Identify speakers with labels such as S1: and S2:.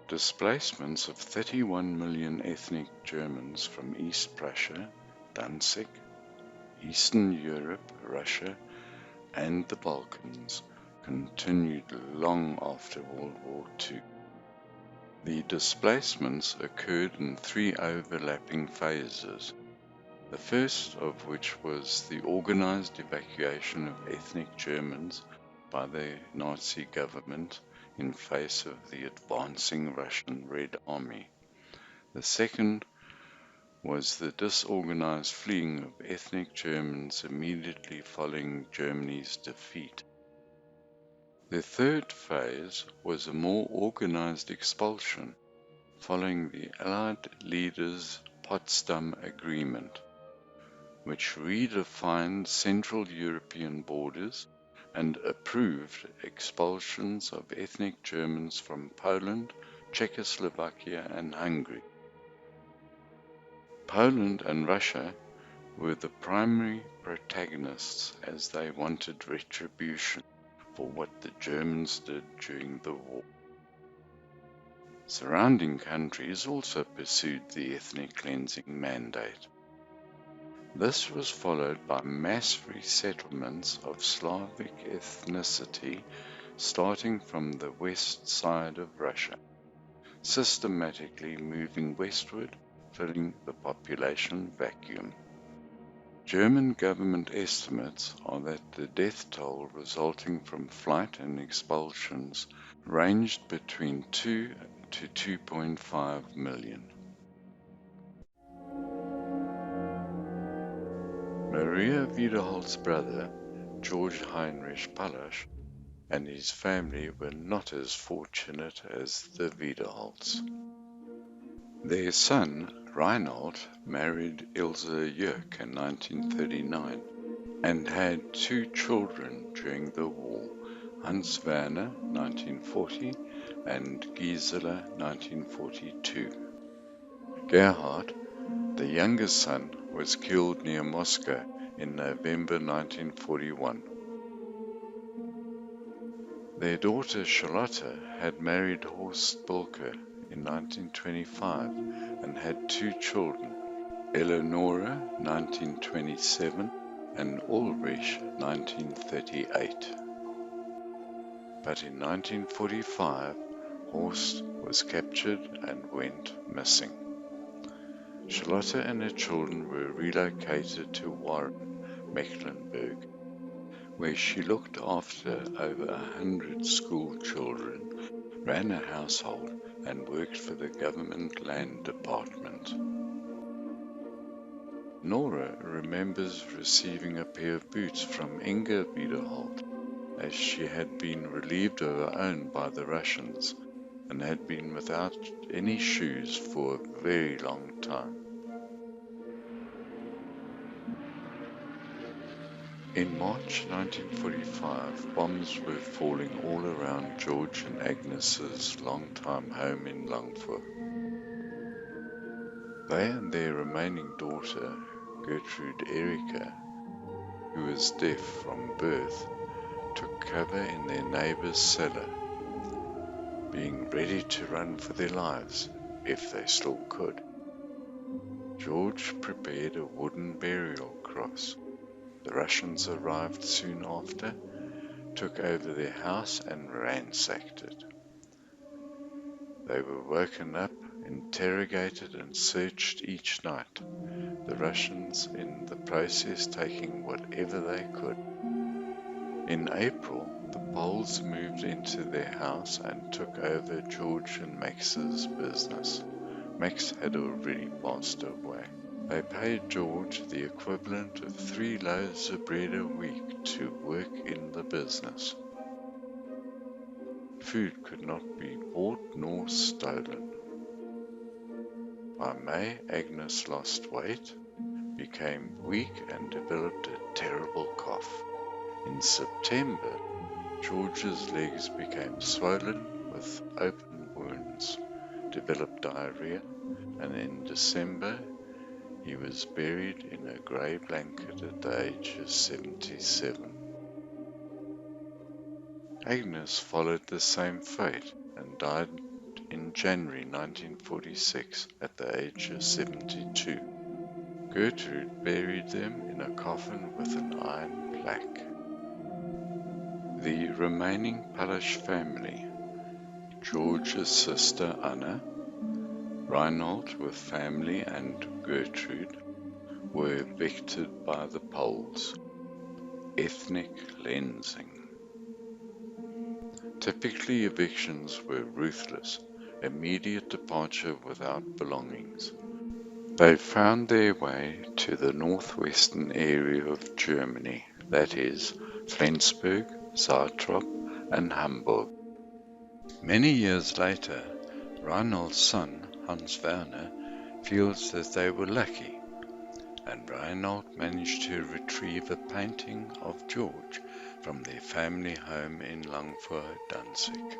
S1: Displacements of 31 million ethnic Germans from East Prussia, Danzig, Eastern Europe, Russia, and the Balkans continued long after World War II. The displacements occurred in three overlapping phases, the first of which was the organized evacuation of ethnic Germans by the Nazi government in face of the advancing Russian Red Army. The second was the disorganized fleeing of ethnic Germans immediately following Germany's defeat. The third phase was a more organized expulsion following the Allied leaders' Potsdam Agreement, which redefined Central European borders and approved expulsions of ethnic Germans from Poland, Czechoslovakia, and Hungary. Poland and Russia were the primary protagonists as they wanted retribution for what the Germans did during the war. Surrounding countries also pursued the ethnic cleansing mandate. This was followed by mass resettlements of Slavic ethnicity starting from the west side of Russia, systematically moving westward, filling the population vacuum. German government estimates are that the death toll resulting from flight and expulsions ranged between 2 to 2.5 million. Maria Wiederhold's brother, George Heinrich Pallasch, and his family were not as fortunate as the Wiederholds. Their son, Reinhold, married Ilse Jörg in 1939 and had two children during the war, Hans Werner 1940 and Gisela 1942. Gerhard, the youngest son, was killed near Moscow in November 1941. Their daughter Charlotte had married Horst Boelcke in 1925 and had two children, Eleonora 1927 and Ulrich 1938. But in 1945, Horst was captured and went missing. Charlotte and her children were relocated to Warren, Mecklenburg, where she looked after over 100 school children, ran a household, and worked for the government land department. Nora remembers receiving a pair of boots from Inga Wiederhold, as she had been relieved of her own by the Russians and had been without any shoes for a very long time. In March 1945, bombs were falling all around George and Agnes's longtime home in Langfuhr. They and their remaining daughter, Gertrude Erika, who was deaf from birth, took cover in their neighbor's cellar, being ready to run for their lives if they still could. George prepared a wooden burial cross. The Russians arrived soon after, took over their house and ransacked it. They were woken up, interrogated and searched each night, the Russians in the process taking whatever they could. In April, the Poles moved into their house and took over George and Max's business. Max had already passed away. They paid George the equivalent of 3 loaves of bread a week to work in the business. Food could not be bought nor stolen. By May, Agnes lost weight, became weak and developed a terrible cough. In September, George's legs became swollen with open wounds, developed diarrhea, and in December he was buried in a grey blanket at the age of 77. Agnes followed the same fate and died in January 1946 at the age of 72. Gertrude buried them in a coffin with an iron plaque. The remaining Pallasch family, George's sister Anna, Reinhold with family and Gertrude, were evicted by the Poles. Ethnic cleansing. Typically evictions were ruthless, immediate departure without belongings. They found their way to the northwestern area of Germany, that is, Flensburg, Saartrop and Hamburg. Many years later, Reinhold's son, Hans Werner, feels that they were lucky, and Reinhold managed to retrieve a painting of George from their family home in Langfuhr, Danzig.